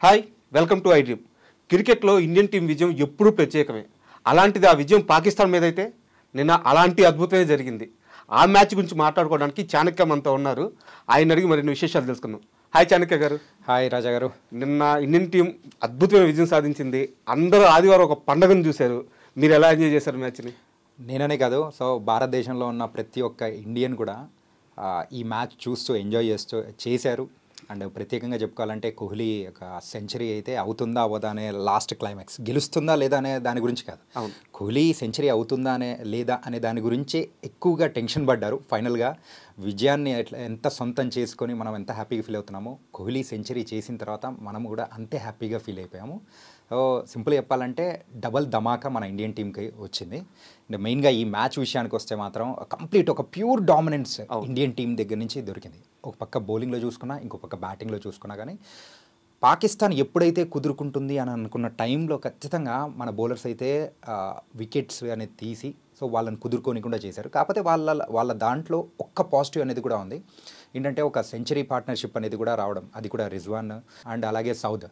Hi welcome to I dream. క్రికెట్లో Indian team విజయం ఎప్పుడూ ప్రత్యేకమే. అలాంటిది ఆ విజయం పాకిస్తాన్ మీద అయితే నిన్న అలాంటి అద్భుతమే జరిగింది. ఆ మ్యాచ్ గురించి మాట్లాడుకోవడానికి చాణక్య మనతో ఉన్నారు. ఆయన అడిగి మరిన్ని విశేషాలు తెలుసుకుందాం. హాయ్ చాణక్య గారు. హాయ్ రాజా గారు. నిన్న ఇండియన్ టీం అద్భుతమైన విజయం సాధించింది. అందరూ ఆదివారం ఒక పండుగను చూశారు. మీరు ఎలా ఎంజాయ్ చేశారు మ్యాచ్ని? నేననే కాదు, భారతదేశంలో ఉన్న ప్రతి ఒక్క ఇండియన్ కూడా ఈ మ్యాచ్ చూస్తూ ఎంజాయ్ చేశారు. అండ్ ప్రత్యేకంగా చెప్పుకోవాలంటే కోహ్లీ ఒక సెంచరీ అయితే అవుతుందా అవ్వదా అనే లాస్ట్ క్లైమాక్స్, గెలుస్తుందా లేదా అనే దాని గురించి కాదు, కోహ్లీ సెంచరీ అవుతుందా లేదా అనే దాని గురించే ఎక్కువగా టెన్షన్ పడ్డారు. ఫైనల్గా విజయాన్ని ఎంత సొంతం చేసుకొని మనం ఎంత హ్యాపీగా ఫీల్ అవుతున్నామో, కోహ్లీ సెంచరీ చేసిన తర్వాత మనం కూడా అంతే హ్యాపీగా ఫీల్ అయిపోయాము. సింపుల్గా చెప్పాలంటే డబల్ ధమాకా మన ఇండియన్ టీంకి వచ్చింది. అండ్ మెయిన్గా ఈ మ్యాచ్ విషయానికి వస్తే మాత్రం కంప్లీట్ ఒక ప్యూర్ డామినెన్స్ ఇండియన్ టీం దగ్గర నుంచి దొరికింది. ఒక పక్క బౌలింగ్లో చూసుకున్నా, ఇంకో పక్క బ్యాటింగ్లో చూసుకున్నా కానీ పాకిస్తాన్ ఎప్పుడైతే కుదురుకుంటుంది అని అనుకున్న టైంలో ఖచ్చితంగా మన బౌలర్స్ అయితే వికెట్స్ అనేది తీసి వాళ్ళని కుదురుకోనికుండా చేశారు. కాకపోతే వాళ్ళ దాంట్లో ఒక్క పాజిటివ్ అనేది కూడా ఉంది. ఏంటంటే ఒక సెంచరీ పార్ట్నర్షిప్ అనేది కూడా రావడం, అది కూడా రిజ్వాన్ అండ్ అలాగే సౌద్.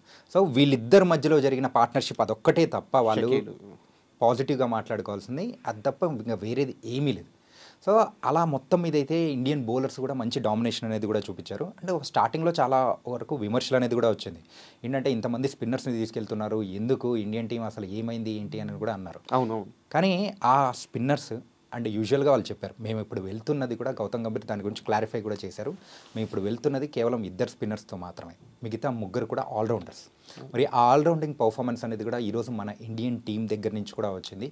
వీళ్ళిద్దరి మధ్యలో జరిగిన పార్ట్నర్షిప్ అదొక్కటే తప్ప వాళ్ళు పాజిటివ్గా మాట్లాడుకోవాల్సింది, అది తప్ప ఇంకా వేరేది ఏమీ లేదు. అలా మొత్తం మీద అయితే ఇండియన్ బౌలర్స్ కూడా మంచి డామినేషన్ అనేది కూడా చూపించారు. అంటే స్టార్టింగ్లో చాలా వరకు విమర్శలు అనేది కూడా వచ్చింది. ఏంటంటే ఇంతమంది స్పిన్నర్స్ని తీసుకెళ్తున్నారు, ఎందుకు ఇండియన్ టీం అసలు ఏమైంది ఏంటి అని కూడా అన్నారు. అవునవును. కానీ ఆ స్పిన్నర్స్ అండ్ యూజువల్గా వాళ్ళు చెప్పారు, మేము ఇప్పుడు వెళ్తున్నది కూడా గౌతమ్ గంభీర్ దాని గురించి క్లారిఫై కూడా చేశారు, మేము ఇప్పుడు వెళ్తున్నది కేవలం 2 స్పిన్నర్స్తో మాత్రమే, మిగతా 3 కూడా ఆల్రౌండర్స్. మరి ఆ ఆల్రౌండింగ్ పర్ఫార్మెన్స్ అనేది కూడా ఈరోజు మన ఇండియన్ టీం దగ్గర నుంచి కూడా వచ్చింది.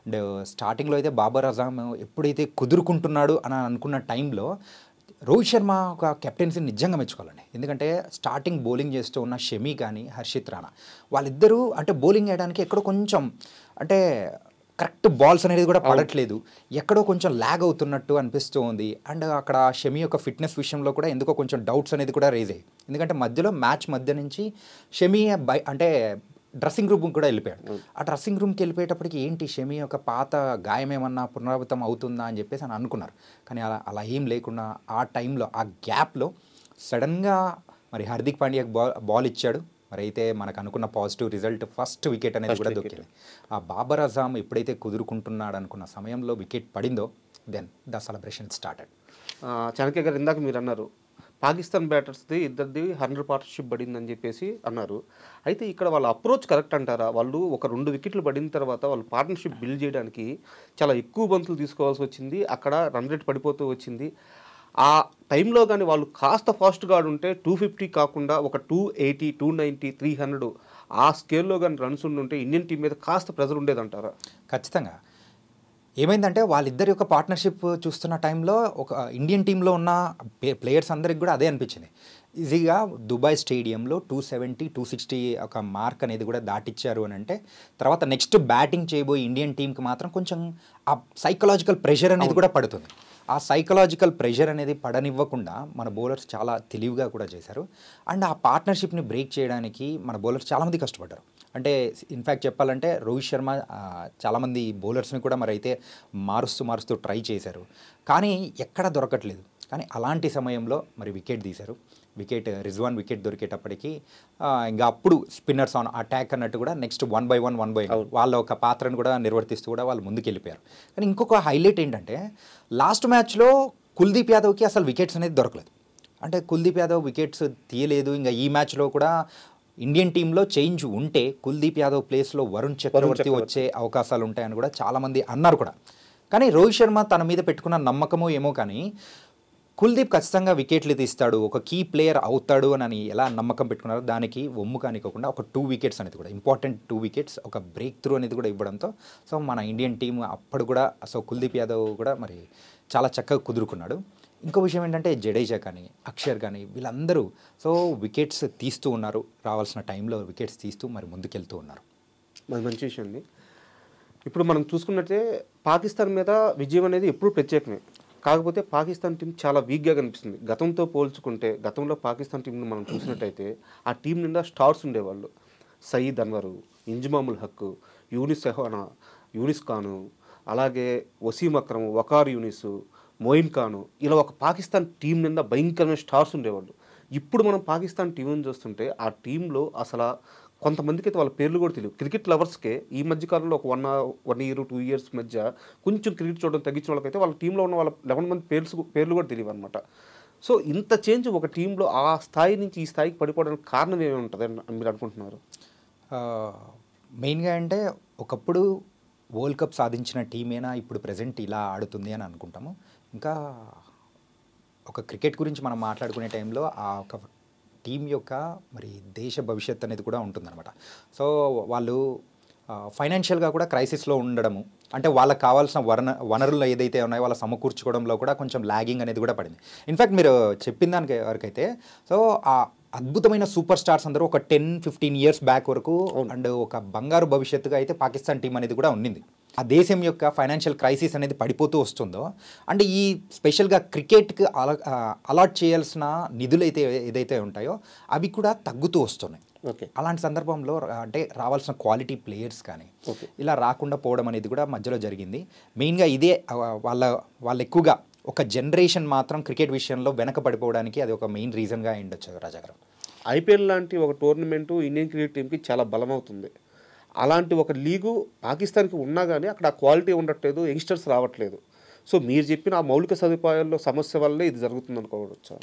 అండ్ స్టార్టింగ్లో అయితే బాబర్ అజామ్ ఎప్పుడైతే కుదురుకుంటున్నాడు అని అనుకున్న టైంలో రోహిత్ శర్మ ఒక కెప్టెన్సీని నిజంగా మెచ్చుకోవాలండి. ఎందుకంటే స్టార్టింగ్ బౌలింగ్ చేస్తూ ఉన్న షమి కానీ హర్షిత్ రాణా వాళ్ళిద్దరూ అంటే బౌలింగ్ వేయడానికి ఎక్కడో కొంచెం అంటే కరెక్ట్ బాల్స్ అనేది కూడా పడట్లేదు, ఎక్కడో కొంచెం ల్యాగ్ అవుతున్నట్టు అనిపిస్తూ ఉంది. అండ్ అక్కడ షమి యొక్క ఫిట్నెస్ విషయంలో కూడా ఎందుకో కొంచెం డౌట్స్ అనేది కూడా రేజ్ అయ్యాయి. ఎందుకంటే మధ్యలో మ్యాచ్ మధ్య నుంచి షమి అంటే డ్రెస్సింగ్ రూమ్కి కూడా వెళ్ళిపోయాడు. ఆ డ్రెస్సింగ్ రూమ్కి వెళ్ళిపోయేటప్పటికి ఏంటి షమి యొక్క పాత గాయం ఏమన్నా పునరావృతం అవుతుందా అని చెప్పేసి అని అనుకున్నారు. కానీ అలా ఏం లేకుండా ఆ టైంలో ఆ గ్యాప్లో సడన్గా మరి హార్దిక్ పాండ్యాకి బాల్ ఇచ్చాడు. మరి అయితే మనకు అనుకున్న పాజిటివ్ రిజల్ట్ ఫస్ట్ వికెట్ అనేది కూడా దొరికింది. ఆ బాబర్ అజామ్ ఎప్పుడైతే కుదురుకుంటున్నాడు అనుకున్న సమయంలో వికెట్ పడిందో then the celebration started. Chanakya గారు, ఇందాక మీరు అన్నారు పాకిస్తాన్ బ్యాటర్స్ది ఇద్దరిది 100 పార్ట్నర్షిప్ పడిందని చెప్పేసి అన్నారు. అయితే ఇక్కడ వాళ్ళ అప్రోచ్ కరెక్ట్ అంటారా? వాళ్ళు ఒక 2 వికెట్లు పడిన తర్వాత వాళ్ళు పార్ట్నర్షిప్ బిల్డ్ చేయడానికి చాలా ఎక్కువ బంతులు తీసుకోవాల్సి వచ్చింది, అక్కడ రన్ రేట్ పడిపోతూ వచ్చింది. ఆ టైంలో కానీ వాళ్ళు కాస్త ఫాస్ట్గా ఆడుంటే 250 కాకుండా ఒక 280, 290, 300 ఆ స్కేల్లో కానీ రన్స్ ఉండుంటే ఇండియన్ టీం మీద కాస్త ప్రెజర్ ఉండేదంటారా? ఖచ్చితంగా. ఏమైందంటే వాళ్ళిద్దరి యొక్క పార్ట్నర్షిప్ చూస్తున్న టైంలో ఒక ఇండియన్ టీంలో ఉన్న ప్లేయర్స్ అందరికి కూడా అదే అనిపించింది. ఈజీగా దుబాయ్ స్టేడియంలో 270, 260 ఒక మార్క్ అనేది కూడా దాటిచ్చారు అని అంటే తర్వాత నెక్స్ట్ బ్యాటింగ్ చేయబోయే ఇండియన్ టీంకి మాత్రం కొంచెం ఆ సైకలాజికల్ ప్రెషర్ అనేది కూడా పడుతుంది. ఆ సైకలాజికల్ ప్రెషర్ అనేది పడనివ్వకుండా మన బౌలర్స్ చాలా తెలివిగా కూడా చేశారు. అండ్ ఆ పార్ట్నర్షిప్ని బ్రేక్ చేయడానికి మన బౌలర్స్ చాలామంది కష్టపడ్డారు. అంటే ఇన్ఫ్యాక్ట్ చెప్పాలంటే రోహిత్ శర్మ చాలామంది బౌలర్స్ని కూడా మరి అయితే మారుస్తూ ట్రై చేశారు, కానీ ఎక్కడ దొరకట్లేదు. కానీ అలాంటి సమయంలో మరి వికెట్ తీశారు. రిజ్వాన్ వికెట్ దొరికేటప్పటికి ఇంకా అప్పుడు స్పిన్నర్స్ ఆన్ అటాక్ అన్నట్టు కూడా నెక్స్ట్ 1 by 1 వాళ్ళ ఒక పాత్రను కూడా నిర్వర్తిస్తూ కూడా వాళ్ళు ముందుకు వెళ్ళిపోయారు. కానీ ఇంకొక హైలైట్ ఏంటంటే లాస్ట్ మ్యాచ్లో కుల్దీప్ యాదవ్కి అసలు వికెట్స్ అనేది దొరకలేదు. అంటే కుల్దీప్ యాదవ్ వికెట్స్ తీయలేదు. ఇంకా ఈ మ్యాచ్లో కూడా ఇండియన్ టీంలో చేంజ్ ఉంటే కుల్దీప్ యాదవ్ ప్లేస్లో వరుణ్ చక్రవర్తి వచ్చే అవకాశాలు ఉంటాయని కూడా చాలామంది అన్నారు కూడా. కానీ రోహిత్ శర్మ తన మీద పెట్టుకున్న నమ్మకమో ఏమో కానీ కుల్దీప్ ఖచ్చితంగా వికెట్లు తీస్తాడు, ఒక కీ ప్లేయర్ అవుతాడు అని ఎలా నమ్మకం పెట్టుకున్నారో దానికి ఒమ్ము కానికోకుండా ఒక 2 వికెట్స్ అనేది కూడా ఇంపార్టెంట్ 2 వికెట్స్ ఒక బ్రేక్ త్రూ అనేది కూడా ఇవ్వడంతో మన ఇండియన్ టీం అప్పుడు కూడా కుల్దీప్ యాదవ్ కూడా మరి చాలా చక్కగా కుదురుకున్నాడు. ఇంకో విషయం ఏంటంటే జడేజా కానీ అక్షర్ కానీ వీళ్ళందరూ వికెట్స్ తీస్తూ ఉన్నారు, రావాల్సిన టైంలో వికెట్స్ తీస్తూ మరి ముందుకెళ్తూ ఉన్నారు. మంచి విషయం అండి. ఇప్పుడు మనం చూసుకున్నట్టే పాకిస్తాన్ మీద విజయం అనేది ఎప్పుడు ప్రత్యేకమే. కాకపోతే పాకిస్తాన్ టీం చాలా వీక్గా కనిపిస్తుంది గతంతో పోల్చుకుంటే. గతంలో పాకిస్తాన్ టీంను మనం చూసినట్టయితే ఆ టీం నిండా స్టార్స్ ఉండేవాళ్ళు. సయీద్ అన్వరు, ఇంజమాముల్ హక్, యూనిస్ ఖాను, అలాగే వసీం అక్రమ్, వకార్ యూనిస్, మోయిన్ ఖాను, ఇలా ఒక పాకిస్తాన్ టీం నిండా భయంకరమైన స్టార్స్ ఉండేవాళ్ళు. ఇప్పుడు మనం పాకిస్తాన్ టీంని చూస్తుంటే ఆ టీంలో అసలు కొంతమందికి అయితే వాళ్ళ పేర్లు కూడా తెలియదు. క్రికెట్ లవర్స్‌కే ఈ మధ్య కాలంలో ఒక 1 ఇయర్, 2 ఇయర్స్ మధ్య కొంచెం క్రికెట్ చూడడం తగ్గించిన వాళ్ళకైతే వాళ్ళ టీంలో ఉన్న వాళ్ళ 11 మంది పేర్లు కూడా తెలియవన్నమాట. సో, ఇంత చేంజ్ ఒక టీంలో ఆ స్థాయి నుంచి ఈ స్థాయికి పడిపోవడానికి కారణం ఏమి ఉంటదని మీరు అనుకుంటున్నారు? మెయిన్‌గా అంటే ఒకప్పుడు వరల్డ్ కప్ సాధించిన టీమేనా ఇప్పుడు ప్రెజెంట్ ఇలా ఆడుతుంది అని అనుకుంటాము. ఇంకా ఒక క్రికెట్ గురించి మనం మాట్లాడుకునే టైంలో ఆ ఒక టీం యొక్క మరి దేశ భవిష్యత్ అనేది కూడా ఉంటుందన్నమాట. సో వాళ్ళు ఫైనాన్షియల్గా కూడా క్రైసిస్లో ఉండడము, అంటే వాళ్ళకి కావాల్సిన వనరులు ఏదైతే ఉన్నాయో వాళ్ళ సమకూర్చుకోవడంలో కూడా కొంచెం ల్యాగింగ్ అనేది కూడా పడింది. ఇన్ఫ్యాక్ట్ మీరు చెప్పిన దానికి వరకైతే సో ఆ అద్భుతమైన సూపర్ స్టార్స్ అందరూ ఒక 10-15 ఇయర్స్ బ్యాక్ వరకు అండ్ ఒక బంగారు భవిష్యత్తుగా అయితే పాకిస్తాన్ టీం అనేది కూడా ఉండింది. ఆ దేశం యొక్క ఫైనాన్షియల్ క్రైసిస్ అనేది పడిపోతూ వస్తుందో అంటే ఈ స్పెషల్గా క్రికెట్కి అలాట్ చేయాల్సిన నిధులు అయితే ఏదైతే ఉంటాయో అవి కూడా తగ్గుతూ వస్తున్నాయి. అలాంటి సందర్భంలో అంటే రావాల్సిన క్వాలిటీ ప్లేయర్స్ కానీ ఇలా రాకుండా పోవడం అనేది కూడా మధ్యలో జరిగింది. మెయిన్గా ఇదే వాళ్ళ ఎక్కువగా ఒక జనరేషన్ మాత్రం క్రికెట్ విషయంలో వెనక పడిపోవడానికి అది ఒక మెయిన్ రీజన్గా ఉండొచ్చు రాజా గారు. ఐపీఎల్ లాంటి ఒక టోర్నమెంటు ఇండియన్ క్రికెట్ టీంకి చాలా బలమవుతుంది. అలాంటి ఒక లీగు పాకిస్తాన్కి ఉన్నా కానీ అక్కడ ఆ క్వాలిటీ ఉండట్లేదు, యంగ్స్టర్స్ రావట్లేదు. సో మీరు చెప్పిన ఆ మౌలిక సదుపాయాల్లో సమస్య వల్లే ఇది జరుగుతుంది అనుకోవచ్చు.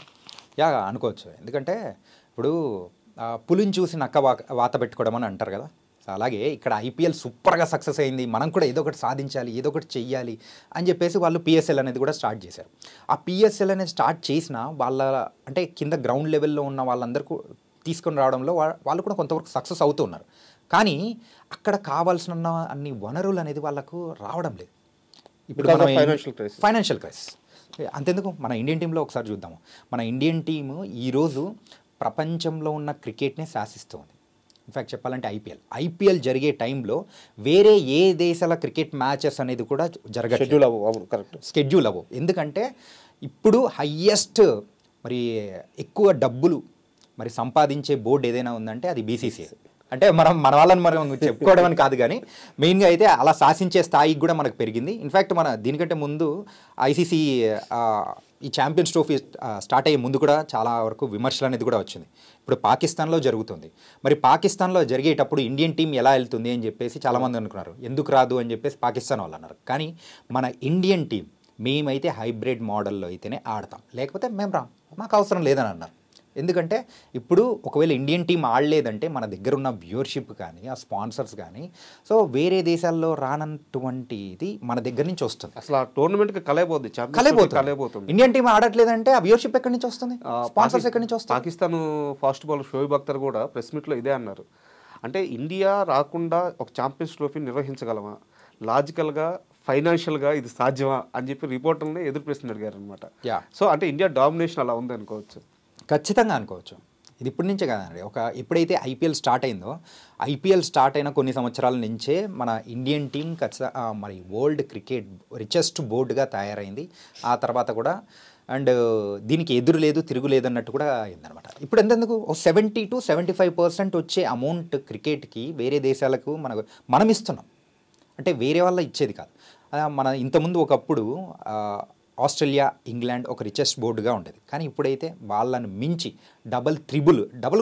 అనుకోవచ్చు. ఎందుకంటే ఇప్పుడు పులిని చూసి నక్క వాత పెట్టుకోవడం అని అంటారు కదా. అలాగే ఇక్కడ ఐపీఎల్ సూపర్గా సక్సెస్ అయింది, మనం కూడా ఏదో ఒకటి సాధించాలి, ఏదో ఒకటి చెయ్యాలి అని చెప్పేసి వాళ్ళు పిఎస్ఎల్ అనేది కూడా స్టార్ట్ చేశారు. ఆ పిఎస్ఎల్ అనేది స్టార్ట్ చేసిన వాళ్ళ అంటే కింద గ్రౌండ్ లెవెల్లో ఉన్న వాళ్ళందరికీ తీసుకొని రావడంలో వాళ్ళు కూడా కొంతవరకు సక్సెస్ అవుతున్నారు. కానీ అక్కడ కావాల్సిన అన్ని వనరులు అనేది వాళ్ళకు రావడం లేదు. ఇప్పుడు ఫైనాన్షియల్ క్రైసిస్ అంతెందుకు మన ఇండియన్ టీంలో ఒకసారి చూద్దాము. మన ఇండియన్ టీము ఈరోజు ప్రపంచంలో ఉన్న క్రికెట్నే శాసిస్తుంది. ఇన్ఫ్యాక్ట్ చెప్పాలంటే ఐపీఎల్ జరిగే టైంలో వేరే ఏ దేశాల క్రికెట్ మ్యాచెస్ అనేది కూడా స్కెడ్యూల్ అవ్వవు. ఎందుకంటే ఇప్పుడు హయ్యెస్ట్ మరి ఎక్కువ డబ్బులు మరి సంపాదించే బోర్డు ఏదైనా ఉందంటే అది బీసీసీఐ. అంటే మన వాళ్ళని మనం చెప్పుకోవడం అని కాదు, కానీ మెయిన్గా అయితే అలా శాసించే స్థాయికి కూడా మనకు పెరిగింది. ఇన్ఫ్యాక్ట్ మన దీనికంటే ముందు ఐసీసీ ఈ ఛాంపియన్స్ ట్రోఫీ స్టార్ట్ అయ్యే ముందు కూడా చాలా వరకు విమర్శలు అనేది కూడా వచ్చింది. ఇప్పుడు పాకిస్తాన్లో జరుగుతుంది. మరి పాకిస్తాన్లో జరిగేటప్పుడు ఇండియన్ టీం ఎలా వెళ్తుంది అని చెప్పేసి చాలామంది అనుకున్నారు. ఎందుకు రాదు అని చెప్పేసి పాకిస్తాన్ వాళ్ళు అన్నారు. కానీ మన ఇండియన్ టీం మేమైతే హైబ్రిడ్ మోడల్లో అయితేనే ఆడతాం, లేకపోతే మేము మాకు అవసరం లేదని అన్నారు. ఎందుకంటే ఇప్పుడు ఒకవేళ ఇండియన్ టీం ఆడలేదంటే మన దగ్గర ఉన్న వ్యూవర్షిప్ కానీ ఆ స్పాన్సర్స్ కానీ సో వేరే దేశాల్లో రానంటువంటిది మన దగ్గర నుంచి వస్తుంది. అసలు ఆ టోర్నమెంట్కి కలైపోతుంది. ఇండియన్ టీం ఆడట్లేదంటే ఆ వ్యూవర్షిప్ ఎక్కడి నుంచి వస్తుంది, స్పాన్సర్స్ ఎక్కడి నుంచి వస్తుంది? పాకిస్తాన్ ఫాస్ట్ బౌలర్ షోయిబ్ అఖ్తర్ కూడా ప్రెస్ మీట్లో ఇదే అన్నారు. అంటే ఇండియా రాకుండా ఒక ఛాంపియన్స్ ట్రోఫీ నిర్వహించగలమా, లాజికల్గా ఫైనాన్షియల్గా ఇది సాధ్యమా అని చెప్పి రిపోర్టర్ని ఎదురు ప్రశ్న అడిగారు అనమాట. సో అంటే ఇండియా డామినేషన్ అలా ఉంది అనుకోవచ్చు. ఖచ్చితంగా అనుకోవచ్చు. ఇది ఇప్పటి నుంచే కాదండి, ఎప్పుడైతే ఐపీఎల్ స్టార్ట్ అయిందో ఐపీఎల్ స్టార్ట్ అయిన కొన్ని సంవత్సరాల నుంచే మన ఇండియన్ టీం మరి వరల్డ్ క్రికెట్ రిచెస్ట్ బోర్డుగా తయారైంది. ఆ తర్వాత కూడా అండ్ దీనికి ఎదురు లేదు తిరుగు లేదు అన్నట్టు కూడా అయిందనమాట. ఇప్పుడు ఎంతెందుకు 70-75% వచ్చే అమౌంట్ క్రికెట్కి వేరే దేశాలకు మనం ఇస్తున్నాం, అంటే వేరే వాళ్ళ ఇచ్చేది కాదు. మన ఇంతకుముందు ఒకప్పుడు ఆస్ట్రేలియా, ఇంగ్లాండ్ ఒక రిచెస్ట్ బోర్డుగా ఉండేది. కానీ ఇప్పుడైతే వాళ్ళని మించి డబుల్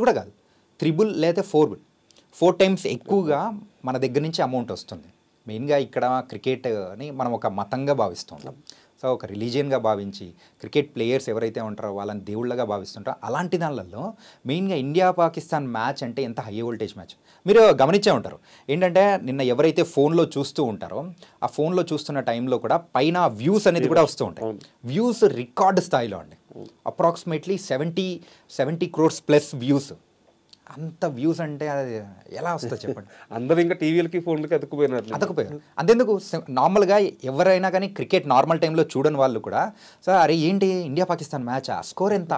కూడా కాదు, త్రిబుల్ లేదా 4 టైమ్స్ ఎక్కువగా మన దగ్గర నుంచి అమౌంట్ వస్తుంది. మెయిన్గా ఇక్కడ క్రికెట్ని మనం ఒక మతంగా భావిస్తుంటాం. సో ఒక రిలీజియన్గా భావించి క్రికెట్ ప్లేయర్స్ ఎవరైతే ఉంటారో వాళ్ళని దేవుళ్ళగా భావిస్తుంటారో అలాంటి దానిలలో మెయిన్గా ఇండియా పాకిస్తాన్ మ్యాచ్ అంటే ఎంత హై వోల్టేజ్ మ్యాచ్ మీరు గమనించే ఉంటారు. ఏంటంటే నిన్న ఎవరైతే ఫోన్లో చూస్తూ ఉంటారో ఆ ఫోన్లో చూస్తున్న టైంలో కూడా పైన వ్యూస్ అనేది కూడా వస్తూ ఉంటాయి. వ్యూస్ రికార్డ్ స్థాయిలో అండి, అప్రాక్సిమేట్లీ 70 crores ప్లస్ వ్యూస్. అంత వ్యూస్ అంటే అది ఎలా వస్తుందో చెప్పండి. అందరూ ఇంకా టీవీలకి ఫోన్లకి అతుక్కుపోయారు. అంతెందుకు నార్మల్గా ఎవరైనా కానీ క్రికెట్ నార్మల్ టైంలో చూడని వాళ్ళు కూడా సార్ అరే ఏంటి ఇండియా పాకిస్తాన్ మ్యాచా, స్కోర్ ఎంత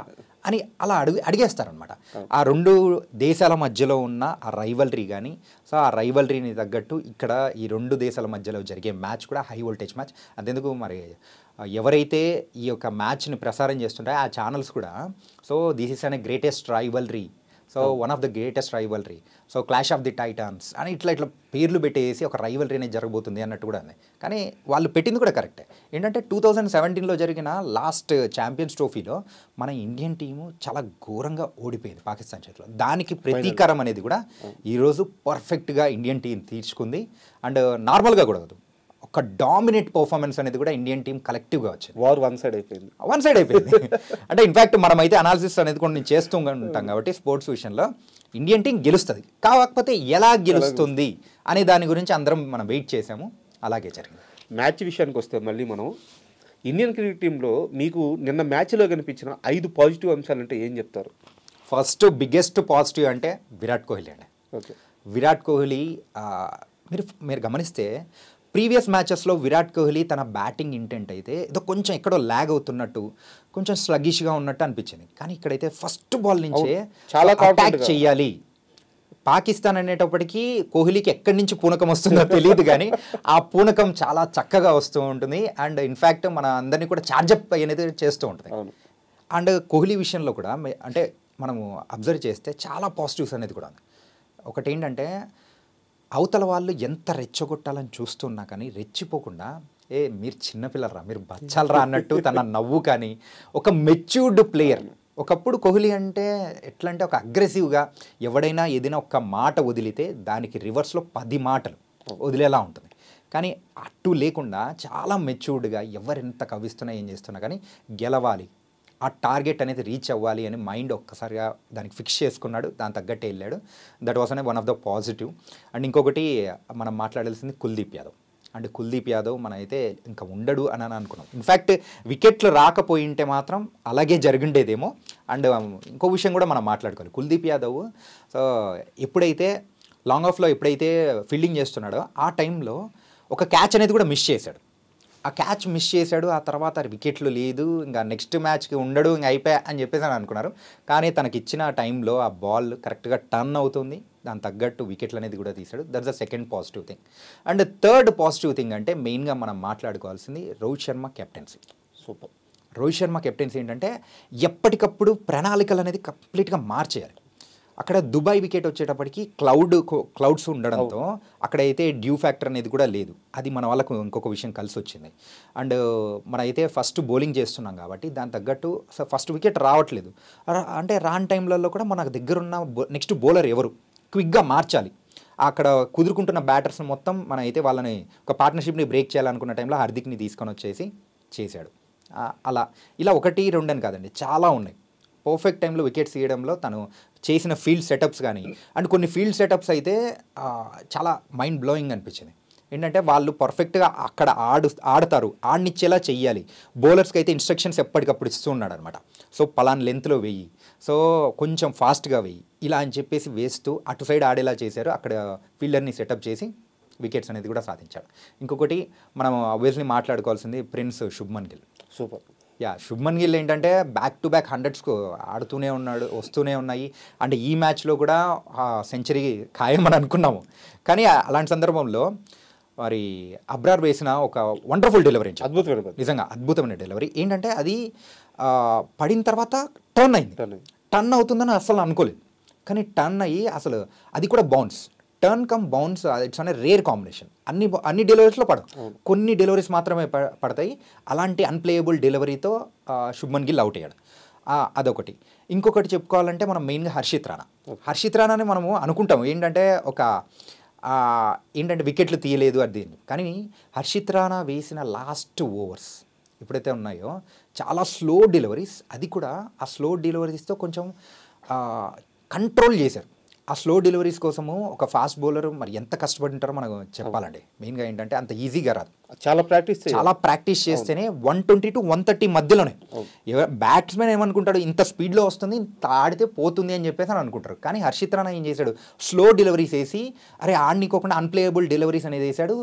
అని అలా అడిగేస్తారనమాట. ఆ రెండు దేశాల మధ్యలో ఉన్న ఆ రైవల్రీ కానీ సో ఆ రైవల్రీని తగ్గట్టు ఇక్కడ ఈ రెండు దేశాల మధ్యలో జరిగే మ్యాచ్ కూడా హై వోల్టేజ్ మ్యాచ్. అంతెందుకు మరి ఎవరైతే ఈ యొక్క మ్యాచ్ని ప్రసారం చేస్తుంటారో ఆ ఛానల్స్ కూడా సో దిస్ ఈస్ అనే greatest rivalry, so one of the greatest rivalry, so clash of the Titans అని ఇట్లా పేర్లు పెట్టేసి ఒక రైవల్రీ అనేది జరగబోతుంది అన్నట్టు కూడా ఉంది. కానీ వాళ్ళు పెట్టింది కూడా కరెక్టే. ఏంటంటే 2017లో జరిగిన లాస్ట్ ఛాంపియన్స్ ట్రోఫీలో మన ఇండియన్ టీము చాలా ఘోరంగా ఓడిపోయింది పాకిస్తాన్ చేతిలో. దానికి ప్రతీకారం అనేది కూడా ఈరోజు పర్ఫెక్ట్గా ఇండియన్ టీం తీర్చుకుంది. అండ్ నార్మల్గా కూడా కాదు, ఒక డామినేట్ పర్ఫార్మెన్స్ అనేది కూడా ఇండియన్ టీం కలెక్టివ్గా వచ్చింది. వార్ వన్ సైడ్ అయిపోయింది. అంటే ఇన్ఫాక్ట్ మనమైతే అనాలిసిస్ అనేది కూడా నేను చేస్తూ ఉంటాం కాబట్టి స్పోర్ట్స్ విషయంలో ఇండియన్ టీం గెలుస్తుంది, కాకపోతే ఎలా గెలుస్తుంది అనే దాని గురించి అందరం మనం వెయిట్ చేసాము. అలాగే జరిగింది. మ్యాచ్ విషయానికి వస్తే మళ్ళీ మనం ఇండియన్ క్రికెట్ టీంలో మీకు నిన్న మ్యాచ్లో కనిపించిన 5 పాజిటివ్ అంశాలు అంటే ఏం చెప్తారు? ఫస్ట్ బిగ్గెస్ట్ పాజిటివ్ అంటే విరాట్ కోహ్లీ అండి. ఓకే, విరాట్ కోహ్లీ మీరు గమనిస్తే ప్రీవియస్ మ్యాచెస్లో విరాట్ కోహ్లీ తన బ్యాటింగ్ ఇంటెంట్ అయితే ఏదో కొంచెం ఎక్కడో ల్యాగ్ అవుతున్నట్టు, కొంచెం స్లగ్గిష్గా ఉన్నట్టు అనిపించింది. కానీ ఇక్కడైతే ఫస్ట్ బాల్ నుంచే చాలా అటాక్ చేయాలి. పాకిస్తాన్ అనేటప్పటికీ కోహ్లీకి ఎక్కడి నుంచి పూనకం వస్తుందో తెలియదు, కానీ ఆ పూనకం చాలా చక్కగా వస్తూ ఉంటుంది. అండ్ ఇన్ఫ్యాక్ట్ మన అందరినీ కూడా ఛార్జప్ అనేది చేస్తూ ఉంటుంది. అండ్ కోహ్లీ విషయంలో కూడా అంటే మనము అబ్జర్వ్ చేస్తే చాలా పాజిటివ్స్ అనేది కూడా ఉంది. ఒకటి ఏంటంటే అవతల వాళ్ళు ఎంత రెచ్చగొట్టాలని చూస్తున్నా కానీ రెచ్చిపోకుండా, మీరు చిన్నపిల్లరా, మీరు బచ్చాలరా అన్నట్టు తన నవ్వు, కానీ ఒక మెచ్యూర్డ్ ప్లేయర్. ఒకప్పుడు కోహ్లీ అంటే ఎట్లా అంటే ఒక అగ్రెసివ్గా ఎవడైనా ఏదైనా ఒక్క మాట వదిలితే దానికి రివర్స్లో 10 మాటలు వదిలేలా ఉంటుంది. కానీ అటు లేకుండా చాలా మెచ్యూర్డ్గా ఎవరెంత కవిస్తున్నా ఏం చేస్తున్నా కానీ గెలవాలి, ఆ టార్గెట్ అనేది రీచ్ అవ్వాలి అని మైండ్ ఒక్కసారిగా దానికి ఫిక్స్ చేసుకున్నాడు. దాని తగ్గట్టే వెళ్ళాడు. That was one of the positive. And ఇంకొకటి మనం మాట్లాడాల్సింది కుల్దీప్ యాదవ్. అండ్ కుల్దీప్ యాదవ్ మన అయితే ఇంకా ఉండడు అని అనుకున్నాం. ఇన్ఫ్యాక్ట్ వికెట్లు రాకపోయింటే మాత్రం అలాగే జరిగిండేదేమో. అండ్ ఇంకో విషయం కూడా మనం మాట్లాడుకోవాలి. కుల్దీప్ యాదవ్ సో ఎప్పుడైతే లాంగ్ ఆఫ్లో ఎప్పుడైతే ఫీల్డింగ్ చేస్తున్నాడో ఆ టైంలో ఒక క్యాచ్ అనేది కూడా మిస్ చేశాడు. ఆ క్యాచ్ మిస్ చేశాడు. ఆ తర్వాత వికెట్లు లేదు, ఇంకా నెక్స్ట్ మ్యాచ్కి ఉండడు, ఇంకా అయిపోయా అని చెప్పేసి అని అనుకున్నారు. కానీ తనకి ఇచ్చిన టైంలో ఆ బాల్ కరెక్ట్గా టర్న్ అవుతుంది, దాని తగ్గట్టు వికెట్లు అనేది కూడా తీశాడు. That's the second positive thing. And third positive thing అంటే మెయిన్గా మనం మాట్లాడుకోవాల్సింది Rohit Sharma captaincy. Super. Rohit Sharma captaincy ఏంటంటే ఎప్పటికప్పుడు ప్రణాళికలు అనేది కంప్లీట్గా మార్చేయాలి. అక్కడ దుబాయ్ వికెట్ వచ్చేటప్పటికి క్లౌడ్స్ ఉండడంతో అక్కడైతే డ్యూ ఫ్యాక్టర్ అనేది కూడా లేదు. అది మన వాళ్ళకు ఇంకొక విషయం కలిసి వచ్చింది. అండ్ మన అయితే ఫస్ట్ బౌలింగ్ చేస్తున్నాం కాబట్టి దాని తగ్గట్టు ఫస్ట్ వికెట్ రావట్లేదు. అంటే రాని టైంలలో కూడా మన దగ్గర ఉన్న నెక్స్ట్ బౌలర్ ఎవరు క్విక్గా మార్చాలి. అక్కడ కుదురుకుంటున్న బ్యాటర్స్ మొత్తం మన అయితే వాళ్ళని ఒక పార్ట్నర్షిప్ని బ్రేక్ చేయాలనుకున్న టైంలో హార్దిక్ని తీసుకొని వచ్చేసి చేశాడు. అలా ఇలా 1, 2 అని కాదండి, చాలా ఉన్నాయి. పర్ఫెక్ట్ టైంలో వికెట్స్ తీయడంలో తను చేసిన ఫీల్డ్ సెటప్స్ కానీ, అండ్ కొన్ని ఫీల్డ్ సెటప్స్ అయితే చాలా మైండ్ బ్లోయింగ్ అనిపించింది. ఏంటంటే వాళ్ళు పర్ఫెక్ట్గా అక్కడ ఆడతారు, ఆడనిచ్చేలా చెయ్యాలి. బౌలర్స్కి అయితే ఇన్స్ట్రక్షన్స్ ఎప్పటికప్పుడు ఇస్తూ ఉన్నాడు అనమాట. సో పలాన్ లెంత్లో వెయ్యి, సో కొంచెం ఫాస్ట్గా వెయ్యి, ఇలా అని చెప్పేసి వేస్తూ అటు సైడ్ ఆడేలా చేశారు. అక్కడ ఫీల్డర్ని సెటప్ చేసి వికెట్స్ అనేది కూడా సాధించాడు. ఇంకొకటి మనం ఆబ్వియస్లీ మాట్లాడుకోవాల్సింది ప్రిన్స్ శుభ్మన్ గిల్. సూపర్. శుభ్మన్ గిల్ ఏంటంటే బ్యాక్ టు బ్యాక్ 100s ఆడుతూనే ఉన్నాడు, వస్తూనే ఉన్నాయి. అంటే ఈ మ్యాచ్లో కూడా సెంచరీ ఖాయమని అనుకున్నాము. కానీ అలాంటి సందర్భంలో మరి అబ్రార్ వేసిన ఒక వండర్ఫుల్ డెలివరీ, అద్భుతమైన, నిజంగా అద్భుతమైన డెలివరీ. ఏంటంటే అది పడిన తర్వాత టర్న్ అయింది. టర్న్ అవుతుందని అసలు అనుకోలేదు, కానీ టర్న్ అయ్యి అసలు అది కూడా bounce, turn come bounce, it's అనే రేర్ కాంబినేషన్. అన్ని డెలివరీస్లో పడవు, కొన్ని డెలివరీస్ మాత్రమే పడతాయి. అలాంటి అన్ప్లేయబుల్ డెలివరీతో శుభ్మన్ గిల్ అవుట్ అయ్యాడు. అదొకటి. ఇంకొకటి చెప్పుకోవాలంటే మనం మెయిన్గా హర్షిత్ రాణాని మనము అనుకుంటాం ఏంటంటే ఏంటంటే వికెట్లు తీయలేదు అది, కానీ హర్షిత్ రాణా వేసిన లాస్ట్ ఓవర్స్ ఎప్పుడైతే ఉన్నాయో చాలా స్లో డెలివరీస్. అది కూడా ఆ స్లో డెలివరీస్తో కొంచెం కంట్రోల్ చేశారు. ఆ స్లో డెలివరీస్ కోసము ఒక ఫాస్ట్ బౌలర్ మరి ఎంత కష్టపడి ఉంటారో మనకు చెప్పాలండి. మెయిన్గా ఏంటంటే అంత ఈజీగా రాదు, చాలా ప్రాక్టీస్ చేస్తేనే 120 to 130 మధ్యలోనే. బ్యాట్స్మెన్ ఏమనుకుంటాడు, ఇంత స్పీడ్లో వస్తుంది, ఇంత ఆడితే పోతుంది అని చెప్పేసి అని అనుకుంటారు. కానీ హర్షిత్ రాణా ఏం చేశాడు, స్లో డెలివరీస్ వేసి అరే ఆడనీకోకుండా అన్ప్లేయబుల్ డెలివరీస్ అనేది వేశాడు.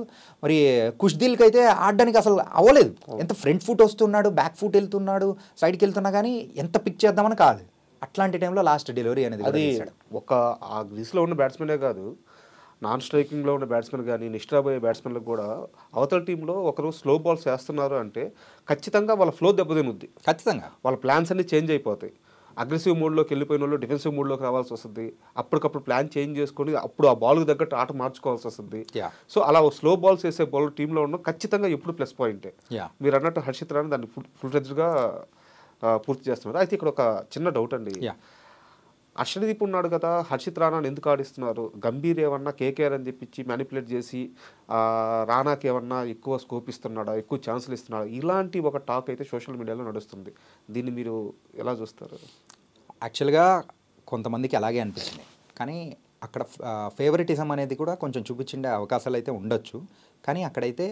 మరి కుష్దిల్కి అయితే ఆడడానికి అసలు అవ్వలేదు. ఎంత ఫ్రంట్ ఫుట్ వస్తున్నాడు, బ్యాక్ ఫుట్ వెళ్తున్నాడు, సైడ్కి వెళ్తున్నా కానీ ఎంత పిక్ చేద్దామని కాదు. అట్లాంటి టైంలో లాస్ట్ డెలివరీ అనేది అది ఒక ఆ గ్రీస్లో ఉన్న బ్యాట్స్మెనే కాదు, నాన్ స్ట్రైకింగ్లో ఉన్న బ్యాట్స్మెన్ కానీ నిష్ఠాపోయే బ్యాట్స్మెన్లకు కూడా అవతల టీంలో ఒకరు స్లో బాల్స్ వేస్తున్నారు అంటే ఖచ్చితంగా వాళ్ళ ఫ్లో దెబ్బతినుద్ది, ఖచ్చితంగా వాళ్ళ ప్లాన్స్ అన్నీ చేంజ్ అయిపోతాయి. అగ్రెసివ్ మోడ్లోకి వెళ్ళిపోయిన వాళ్ళు డిఫెన్సివ్ మోడ్లోకి రావాల్సి వస్తుంది, అప్పటికప్పుడు ప్లాన్ చేంజ్ చేసుకొని అప్పుడు ఆ బాల్కి తగ్గట్టు ఆట మార్చుకోవాల్సి వస్తుంది. సో అలా స్లో బాల్స్ వేసే బౌలర్ టీంలో ఉండడం ఖచ్చితంగా ఎప్పుడు ప్లస్ పాయింటే. మీరు అన్నట్టు హర్షిత్ రాణా దాన్ని ఫుల్ ఫ్లెడ్జ్డ్గా పూర్తి చేస్తున్నారు. అయితే ఇక్కడ ఒక చిన్న డౌట్ అండి, అర్షదీప్ ఉన్నాడు కదా, హర్షిత్ రాణాని ఎందుకు ఆడిస్తున్నారు? గంభీర్ ఏమన్నా కేకేఆర్ అని చెప్పించి మ్యానిపులేట్ చేసి రాణాకి ఏమన్నా ఎక్కువ స్కోప్ ఇస్తున్నాడా, ఎక్కువ ఛాన్సులు ఇస్తున్నాడా, ఇలాంటి ఒక టాక్ అయితే సోషల్ మీడియాలో నడుస్తుంది. దీన్ని మీరు ఎలా చూస్తారు? యాక్చువల్గా కొంతమందికి అలాగే అనిపించింది, కానీ అక్కడ ఫేవరెటిజం అనేది కూడా కొంచెం చూపించే అవకాశాలు అయితే ఉండొచ్చు. కానీ అక్కడైతే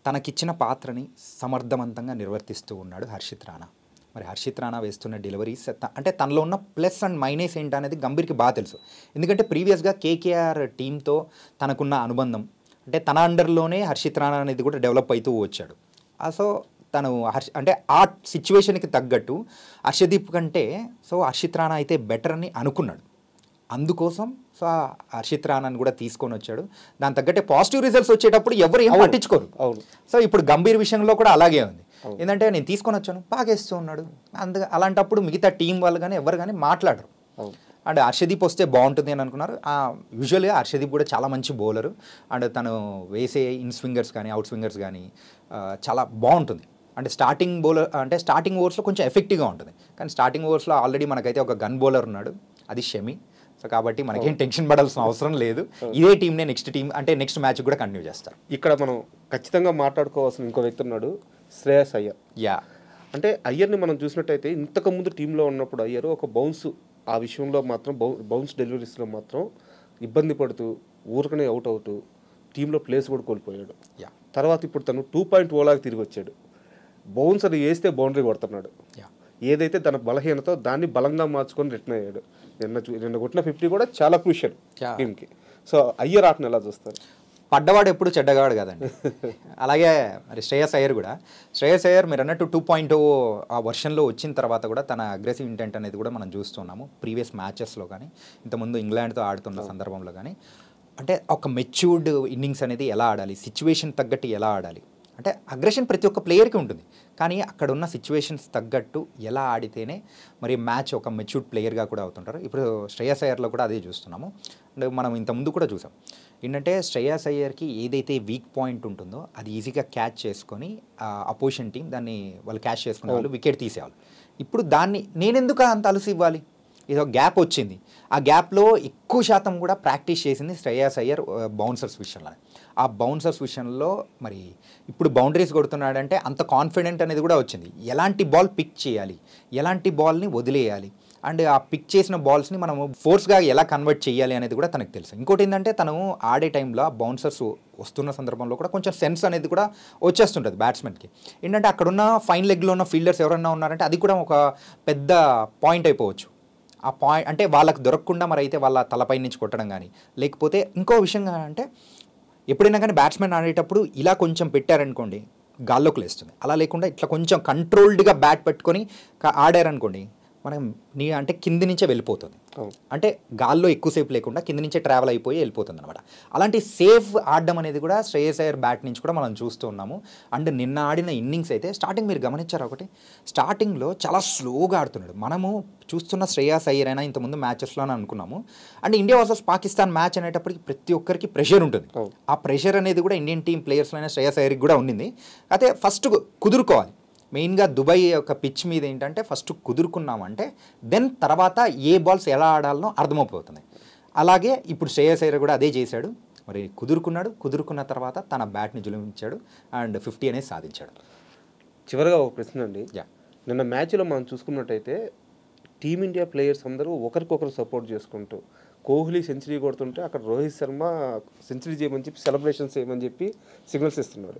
తనకిచ్చిన పాత్రని సమర్థవంతంగా నిర్వర్తిస్తూ ఉన్నాడు హర్షిత్ రాణా. మరి హర్షిత్ రాణా వేస్తున్న డెలివరీస్ అంటే తనలో ఉన్న ప్లస్ అండ్ మైనస్ ఏంటనేది గంభీర్కి బాగా తెలుసు. ఎందుకంటే ప్రీవియస్గా కేకేఆర్ టీంతో తనకున్న అనుబంధం, అంటే తన అండర్లోనే హర్షిత్ రాణా అనేది కూడా డెవలప్ అవుతూ వచ్చాడు. సో తను అంటే ఆ సిచ్యువేషన్కి తగ్గట్టు హర్షదీప్ కంటే హర్షిత్ రాణా అయితే బెటర్ అని అనుకున్నాడు. అందుకోసం హర్షిత్ రాణాని కూడా తీసుకొని వచ్చాడు. దాని తగ్గట్టే పాజిటివ్ రిజల్ట్స్ వచ్చేటప్పుడు ఎవరు ఏం పట్టించుకోరు. సో ఇప్పుడు గంభీర్ విషయంలో కూడా అలాగే ఉంది. ఏంటంటే నేను తీసుకొని వచ్చాను, బాగేస్తూ ఉన్నాడు, అలాంటప్పుడు మిగతా టీం వాళ్ళు కానీ ఎవరు కానీ మాట్లాడరు. అండ్ హర్షదీప్ వస్తే బాగుంటుంది అని అనుకున్నారు. యూజువల్గా హర్షదీప్ కూడా చాలా మంచి బౌలరు, అండ్ తను వేసే ఇన్ స్వింగర్స్ కానీ అవుట్ స్వింగర్స్ కానీ చాలా బాగుంటుంది. అంటే స్టార్టింగ్ బౌలర్ అంటే స్టార్టింగ్ ఓవర్స్లో కొంచెం ఎఫెక్టివ్గా ఉంటుంది. కానీ స్టార్టింగ్ ఓవర్స్లో ఆల్రెడీ మనకైతే ఒక గన్ బౌలర్ ఉన్నాడు, అది షమి. సో కాబట్టి మనకేం టెన్షన్ పడాల్సిన అవసరం లేదు. ఇదే టీంనే నెక్స్ట్ మ్యాచ్ కూడా కంటిన్యూ చేస్తారు. ఇక్కడ మనం ఖచ్చితంగా మాట్లాడుకోవాల్సిన ఇంకో వ్యక్తి ఉన్నాడు, శ్రేయస్ అయ్యర్. అంటే అయ్యర్ని మనం చూసినట్టయితే ఇంతకుముందు టీంలో ఉన్నప్పుడు అయ్యర్ ఒక ఆ విషయంలో మాత్రం బౌన్స్ డెలివరీస్లో మాత్రం ఇబ్బంది పడుతూ ఊరికనే అవుట్ అవుతూ టీంలో ప్లేస్ కూడా కోల్పోయాడు. తర్వాత ఇప్పుడు తను 2.0 లాగా తిరిగి వచ్చాడు. బౌన్స్ అది వేస్తే బౌండరీ కొడుతున్నాడు. ఏదైతే తన బలహీనతో దాన్ని బలంగా మార్చుకొని రిటర్న్ అయ్యాడు. నిన్న కొట్టిన 50 కూడా చాలా క్రూషియల్ టీంకి. సో అయ్యర్ ఆటను ఎలా చూస్తారు? పడ్డవాడు ఎప్పుడు చెడ్డగాడు కదండి. అలాగే మరి శ్రేయస్ అయ్యర్ మీరు అన్నట్టు 2.0 ఆ వర్షన్లో వచ్చిన తర్వాత కూడా తన అగ్రెసివ్ ఇంటెంట్ అనేది కూడా మనం చూస్తున్నాము. ప్రీవియస్ మ్యాచెస్లో కానీ ఇంతకుముందు ఇంగ్లాండ్తో ఆడుతున్న సందర్భంలో కానీ అంటే ఒక మెచ్యూర్డ్ ఇన్నింగ్స్ అనేది ఎలా ఆడాలి, సిచ్యువేషన్ తగ్గట్టు ఎలా ఆడాలి, అంటే అగ్రెషన్ ప్రతి ఒక్క ప్లేయర్కి ఉంటుంది. కానీ అక్కడ ఉన్న సిచ్యువేషన్స్ తగ్గట్టు ఎలా ఆడితేనే మరి మ్యాచ్ ఒక మెచ్యూర్డ్ ప్లేయర్గా కూడా అవుతుంటారు. ఇప్పుడు శ్రేయస్ అయ్యర్లో కూడా అదే చూస్తున్నాము. అంటే మనం ఇంతకుముందు కూడా చూసాం ఏంటంటే శ్రేయస్ అయ్యర్కి ఏదైతే వీక్ పాయింట్ ఉంటుందో అది ఈజీగా క్యాచ్ చేసుకొని అపోజిషన్ టీం దాన్ని వాళ్ళు క్యాచ్ చేసుకునే వాళ్ళు వికెట్ తీసేవాళ్ళు. ఇప్పుడు దాన్ని నేనెందుకు అంత అలసి ఇవ్వాలి, ఏదో గ్యాప్ వచ్చింది, ఆ గ్యాప్లో ఎక్కువ శాతం కూడా ప్రాక్టీస్ చేసింది శ్రేయస్ అయ్యర్ బౌన్సర్స్ విషయంలో. ఆ బౌన్సర్స్ విషయంలో మరి ఇప్పుడు బౌండరీస్ కొడుతున్నాడంటే అంత కాన్ఫిడెంట్ అనేది కూడా వచ్చింది. ఎలాంటి బాల్ పిక్ చేయాలి, ఎలాంటి బాల్ని వదిలేయాలి, అండ్ ఆ పిక్ చేసిన బాల్స్ని మనము ఫోర్స్గా ఎలా కన్వర్ట్ చేయాలి అనేది కూడా తనకు తెలుసు. ఇంకోటి ఏంటంటే తను ఆడే టైంలో బౌన్సర్స్ వస్తున్న సందర్భంలో కూడా కొంచెం సెన్స్ అనేది కూడా వచ్చేస్తుంటుంది బ్యాట్స్మెన్కి. ఏంటంటే అక్కడున్న ఫైన్ లెగ్లో ఉన్న ఫీల్డర్స్ ఎవరన్నా ఉన్నారంటే అది కూడా ఒక పెద్ద పాయింట్ అయిపోవచ్చు. ఆ పాయింట్ అంటే వాళ్ళకి దొరకకుండా మరి అయితే వాళ్ళ తలపై నుంచి కొట్టడం కానీ, లేకపోతే ఇంకో విషయం అంటే ఎప్పుడైనా కానీ బ్యాట్స్మెన్ ఆడేటప్పుడు ఇలా కొంచెం పెట్టారనుకోండి గాల్లోకి లేస్తుంది. అలా లేకుండా ఇట్లా కొంచెం కంట్రోల్డ్గా బ్యాట్ పెట్టుకొని ఆడారనుకోండి మనం అంటే కింది నుంచే వెళ్ళిపోతుంది. అంటే గాల్లో ఎక్కువసేపు లేకుండా కింది నుంచే ట్రావెల్ అయిపోయి వెళ్ళిపోతుంది అనమాట. అలాంటి సేఫ్ ఆడడం అనేది కూడా శ్రేయస్ అయ్యర్ బ్యాట్ నుంచి కూడా మనం చూస్తూ ఉన్నాము. అండ్ నిన్న ఆడిన ఇన్నింగ్స్ అయితే స్టార్టింగ్ మీరు గమనించారు ఒకటి, స్టార్టింగ్లో చాలా స్లోగా ఆడుతున్నాడు. మనము చూస్తున్న శ్రేయస్ అయ్యర్ అయినా ఇంతకుముందు మ్యాచెస్లోనే అనుకున్నాము. And India versus Pakistan match అనేటప్పటికి ప్రతి ఒక్కరికి ప్రెషర్ ఉంటుంది. ఆ ప్రెషర్ అనేది కూడా ఇండియన్ టీం ప్లేయర్స్లో అయినా శ్రేయస్ అయ్యర్కి కూడా ఉండింది. అయితే ఫస్ట్ కుదురుకోవాలి. మెయిన్గా దుబాయ్ యొక్క పిచ్ మీద ఏంటంటే ఫస్ట్ కుదురుకున్నామంటే దెన్ తర్వాత ఏ బాల్స్ ఎలా ఆడాలనో అర్థమైపోతుంది. అలాగే ఇప్పుడు శ్రేయస్ అయ్యర్ కూడా అదే చేశాడు. మరి కుదురుకున్న తర్వాత తన బ్యాట్ని జులించాడు అండ్ 50 అనేది సాధించాడు. చివరిగా ఒక ప్రశ్న అండి, నిన్న మ్యాచ్లో మనం చూసుకున్నట్టయితే టీమిండియా ప్లేయర్స్ అందరూ ఒకరికొకరు సపోర్ట్ చేసుకుంటూ కోహ్లీ సెంచరీ కొడుతుంటే అక్కడ రోహిత్ శర్మ సెంచరీ చేయమని చెప్పి సెలబ్రేషన్స్ చేయమని చెప్పి సిగ్నల్స్ ఇస్తున్నాడు.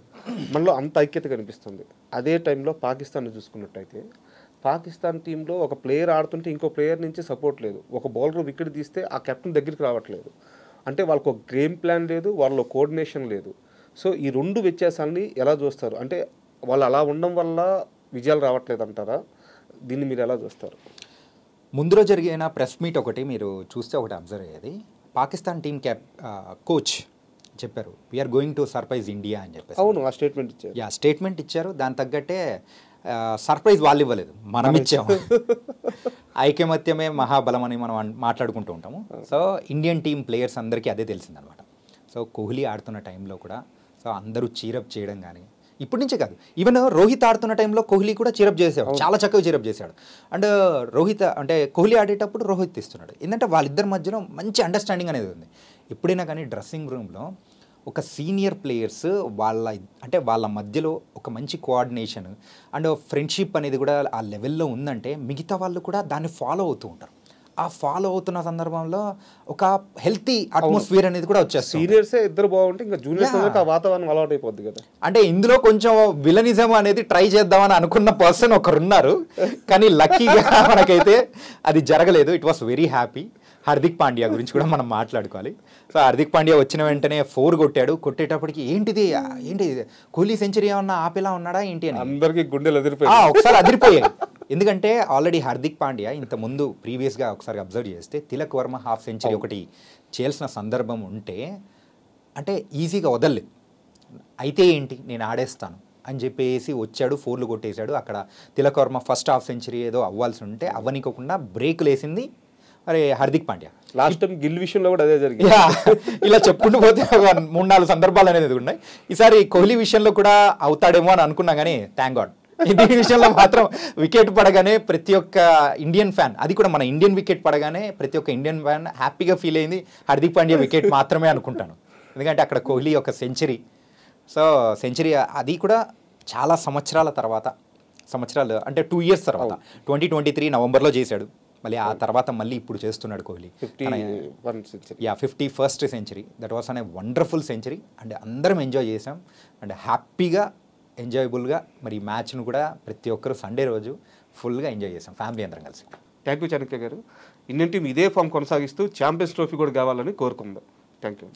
మనలో అంత ఐక్యత కనిపిస్తుంది. అదే టైంలో పాకిస్తాన్ చూసుకున్నట్టయితే పాకిస్తాన్ టీంలో ఒక ప్లేయర్ ఆడుతుంటే ఇంకో ప్లేయర్ నుంచి సపోర్ట్ లేదు. ఒక బౌలర్ వికెట్ తీస్తే ఆ కెప్టెన్ దగ్గరికి రావట్లేదు. అంటే వాళ్ళకు ఒక గేమ్ ప్లాన్ లేదు, వాళ్ళలో కోఆర్డినేషన్ లేదు. సో ఈ రెండు వ్యత్యాసాలని ఎలా చూస్తారు? అంటే వాళ్ళు అలా ఉండడం వల్ల విజయాలు రావట్లేదు అంటారా? దీన్ని మీరు ఎలా చూస్తారు? ముందులో జరిగిన ప్రెస్ మీట్ ఒకటి మీరు చూస్తే ఒకటి అబ్జర్వ్ అయ్యేది, పాకిస్తాన్ టీం కోచ్ చెప్పారు we are going to surprise India అని చెప్పేసి. అవును, ఆ స్టేట్మెంట్ ఇచ్చారు. స్టేట్మెంట్ ఇచ్చారు. దాని తగ్గట్టే సర్ప్రైజ్ వాళ్ళు ఇవ్వలేదు, మనం ఇచ్చాము. ఐకమత్యమే మహాబలం అని మనం మాట్లాడుకుంటూ ఉంటాము. సో ఇండియన్ టీం ప్లేయర్స్ అందరికీ అదే తెలిసిందనమాట. సో కోహ్లీ ఆడుతున్న టైంలో కూడా సో అందరూ చీరప్ చేయడం కానీ, ఇప్పటి నుంచే కాదు, ఈవెన్ రోహిత్ ఆడుతున్న టైంలో కోహ్లీ కూడా చీరప్ చేసాడు, చాలా చక్కగా చీరప్ చేశాడు. అండ్ రోహిత్ అంటే కోహ్లీ ఆడేటప్పుడు రోహిత్ ఇస్తున్నాడు. ఏంటంటే వాళ్ళిద్దరి మధ్యలో మంచి అండర్స్టాండింగ్ అనేది ఉంది. ఎప్పుడైనా కానీ డ్రెస్సింగ్ రూమ్లో ఒక సీనియర్ ప్లేయర్స్ వాళ్ళ మధ్యలో ఒక మంచి కోఆర్డినేషన్ అండ్ ఫ్రెండ్షిప్ అనేది కూడా ఆ లెవెల్లో ఉందంటే మిగతా వాళ్ళు కూడా దాన్ని ఫాలో అవుతూ ఉంటారు. ఆ ఫాలో అవుతున్న సందర్భంలో ఒక హెల్తీ అట్మాస్ఫియర్ అనేది కూడా వచ్చేస్తుంది. సీనియర్సే ఇద్దరు బాగుంటే ఇంకా జూనియర్స్ ఆ వాతావరణం అలవాటు అయిపోద్ది కదా. అంటే ఇందులో కొంచెం విలనిజం అనేది ట్రై చేద్దామని అనుకున్న పర్సన్ ఒకరున్నారు, కానీ లక్కీగా మనకైతే అది జరగలేదు. It was very happy. Hardik Pandya గురించి కూడా మనం మాట్లాడుకోవాలి. సో హార్దిక్ పాండ్యా వచ్చిన వెంటనే 4 కొట్టాడు. కొట్టేటప్పటికి ఏంటి కోహ్లీ సెంచరీ ఏమన్నా ఆపేలా ఉన్నాడా ఏంటి అని అందరికీ గుండెలు అదిరిపోయాయి. ఒకసారి అదిరిపోయాయి. ఎందుకంటే ఆల్రెడీ హార్దిక్ పాండ్యా ఇంత ముందు ప్రీవియస్గా ఒకసారి అబ్జర్వ్ చేస్తే తిలక్ వర్మ హాఫ్ సెంచరీ ఒకటి చేయాల్సిన సందర్భం ఉంటే అంటే ఈజీగా వదలలేదు. అయితే ఏంటి నేను ఆడేస్తాను అని చెప్పేసి వచ్చాడు, 4 కొట్టేశాడు. అక్కడ Tilak Varma first half century ఏదో అవ్వాల్సి ఉంటే అవ్వనికోకుండా బ్రేకులు వేసింది అరే హార్దిక్ పాండ్యా. లాస్ట్ టైం గిల్ విషయంలో కూడా అదే జరిగింది. ఇలా చెప్పుకుంటూ పోతే 3-4 సందర్భాలు అనేది ఉన్నాయి. ఈసారి కోహ్లీ విషయంలో కూడా అవుతాడేమో అని అనుకున్నా కానీ థ్యాంక్ గాడ్ దీని విషయంలో మాత్రం వికెట్ పడగానే ప్రతి ఒక్క ఇండియన్ ఫ్యాన్, అది కూడా మన ఇండియన్ వికెట్ పడగానే ప్రతి ఒక్క ఇండియన్ ఫ్యాన్ హ్యాపీగా ఫీల్ అయింది హార్దిక్ పాండ్యా వికెట్ మాత్రమే అనుకుంటాను. ఎందుకంటే అక్కడ కోహ్లీ ఒక సెంచరీ, సో సెంచరీ అది కూడా చాలా సంవత్సరాలు అంటే 2 years తర్వాత 2023 నవంబర్లో చేశాడు. మళ్ళీ ఆ తర్వాత మళ్ళీ ఇప్పుడు చేస్తున్నాడు Kohli 51st century. That was అనే వండర్ఫుల్ సెంచరీ అండ్ అందరం ఎంజాయ్ చేసాం అండ్ హ్యాపీగా ఎంజాయబుల్గా మరి ఈ మ్యాచ్ను కూడా ప్రతి ఒక్కరు సండే రోజు ఫుల్గా ఎంజాయ్ చేసాం ఫ్యామిలీ అందరం కలిసి. థ్యాంక్ యూ చాణక్య గారు. ఇండియన్ టీం ఇదే ఫామ్ కొనసాగిస్తూ ఛాంపియన్స్ ట్రోఫీ కూడా కావాలని కోరుకుందాం. Thank you.